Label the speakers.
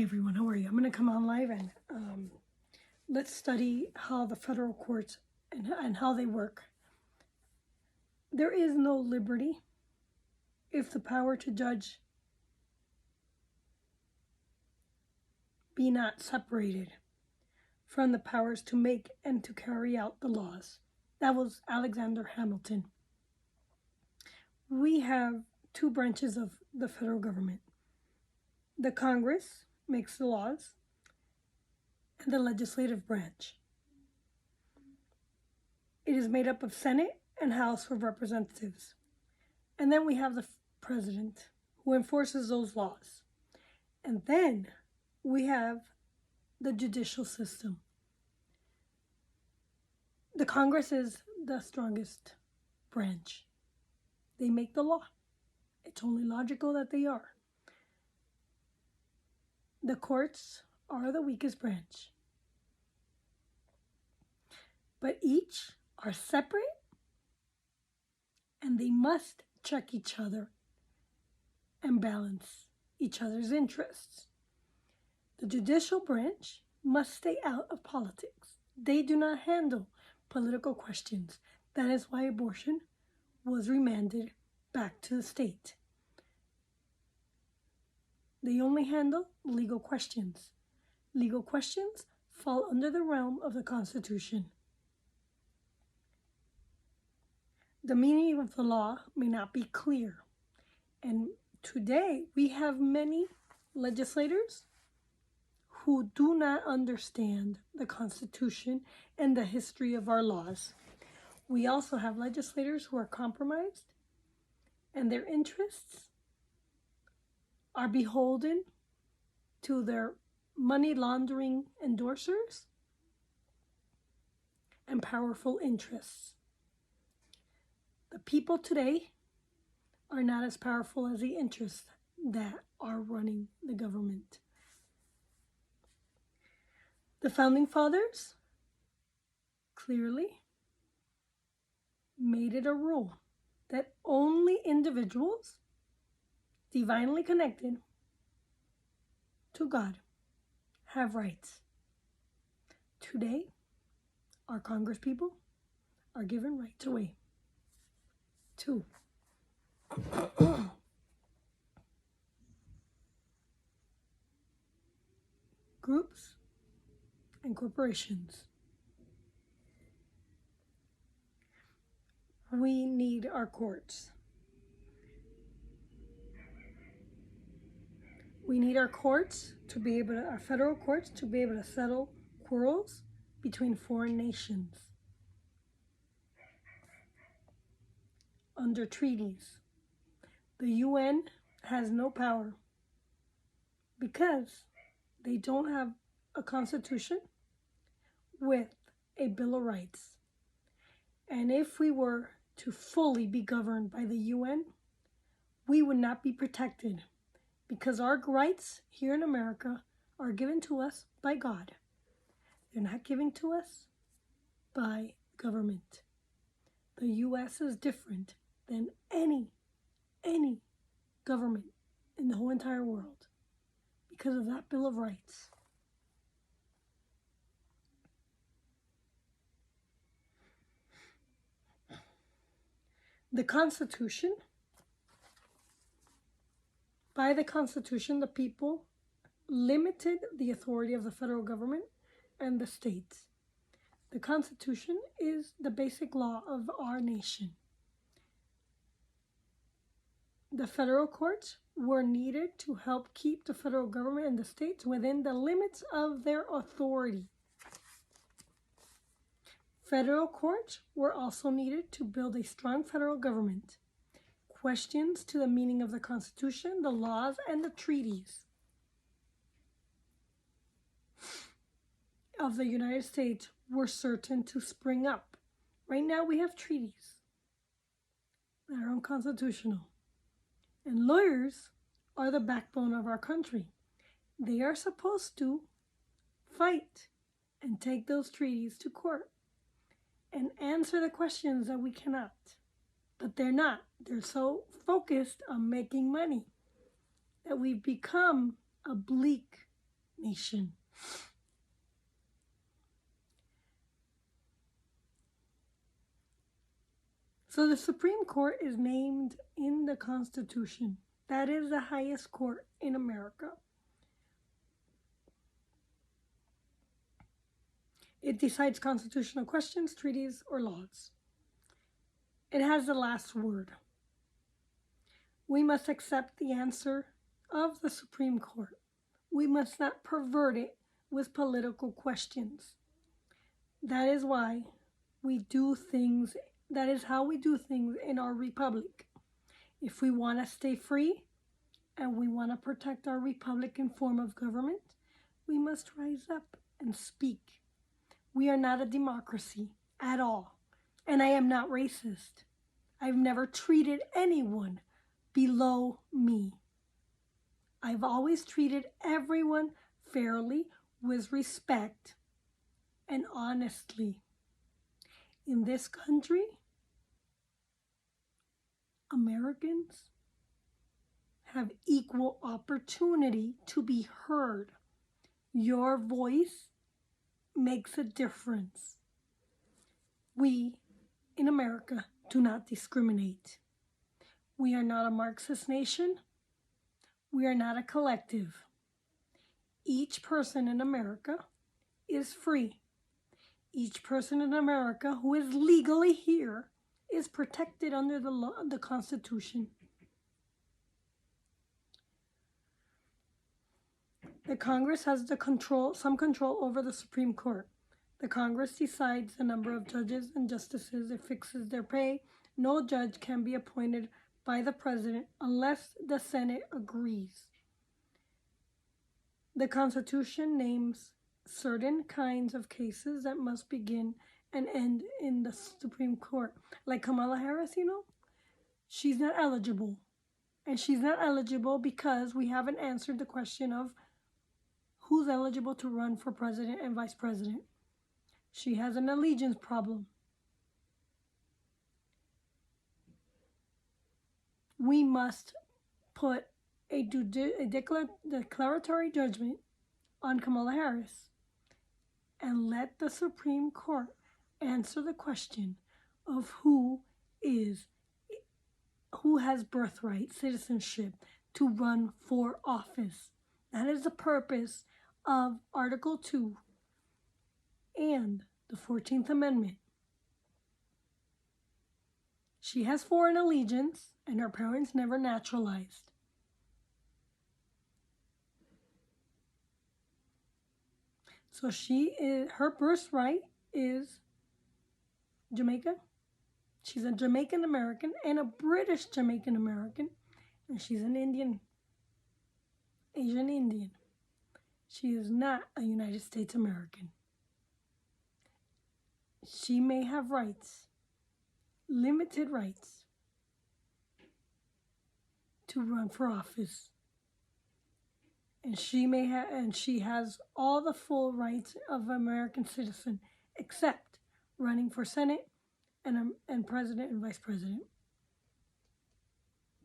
Speaker 1: everyone, how are you? I'm going to come on live and let's study how the federal courts and how they work. There is no liberty if the power to judge be not separated from the powers to make and to carry out the laws. That was Alexander Hamilton. We have two branches of the federal government. The Congress makes the laws, and the legislative branch. It is made up of Senate and House of Representatives. And then we have the president who enforces those laws. And then we have the judicial system. The Congress is the strongest branch. They make the law. It's only logical that they are. The courts are the weakest branch. But each are separate and they must check each other and balance each other's interests. The judicial branch must stay out of politics. They do not handle political questions. That is why abortion was remanded back to the state. They only handle legal questions. Legal questions fall under the realm of the Constitution. The meaning of the law may not be clear. And today we have many legislators who do not understand the Constitution and the history of our laws. We also have legislators who are compromised and their interests are beholden to their money laundering endorsers and powerful interests. The people today are not as powerful as the interests that are running the government. The Founding Fathers clearly made it a rule that only individuals divinely connected to God have rights. Today, our Congress people are given rights away. 2. Groups and corporations. We need our courts. We need our courts to be able to, our federal courts to be able to settle quarrels between foreign nations under treaties. The UN has no power because they don't have a constitution with a Bill of Rights. And if we were to fully be governed by the UN, we would not be protected because our rights here in America are given to us by God. They're not given to us by government. The US is different than any government in the whole entire world because of that Bill of Rights. The Constitution, by the Constitution, the people limited the authority of the federal government and the states. The Constitution is the basic law of our nation. The federal courts were needed to help keep the federal government and the states within the limits of their authority. Federal courts were also needed to build a strong federal government. Questions to the meaning of the Constitution, the laws, and the treaties of the United States were certain to spring up. Right now we have treaties that are unconstitutional. And lawyers are the backbone of our country. They are supposed to fight and take those treaties to court and answer the questions that we cannot. But they're not. They're so focused on making money that we've become a bleak nation. So the Supreme Court is named in the Constitution. That is the highest court in America. It decides constitutional questions, treaties, or laws. It has the last word. We must accept the answer of the Supreme Court. We must not pervert it with political questions. That is why we do things, that is how we do things in our republic. If we want to stay free and we want to protect our Republican form of government, we must rise up and speak. We are not a democracy at all, and I am not racist. I've never treated anyone below me. I've always treated everyone fairly, with respect, and honestly. In this country, Americans have equal opportunity to be heard. Your voice makes a difference. We in America do not discriminate. We are not a Marxist nation. We are not a collective. Each person in America is free. Each person in America who is legally here is protected under the law, the Constitution. The Congress has some control over the Supreme Court. The Congress decides the number of judges and justices. It fixes their pay. No judge can be appointed by the president unless the Senate agrees. The Constitution names certain kinds of cases that must begin and end in the Supreme Court. Like Kamala Harris, she's not eligible. And she's not eligible because we haven't answered the question of who's eligible to run for president and vice president. She has an allegiance problem. We must put a declaratory judgment on Kamala Harris and let the Supreme Court answer the question of who has birthright citizenship to run for office. That is the purpose of Article 2 and the 14th Amendment. She has foreign allegiance and her parents never naturalized. So her birthright is Jamaica. She's a Jamaican American and a British Jamaican American, and she's an Indian, Asian Indian. She is not a United States American. She may have rights, limited rights, to run for office. And she has all the full rights of an American citizen, except running for Senate and president and vice president.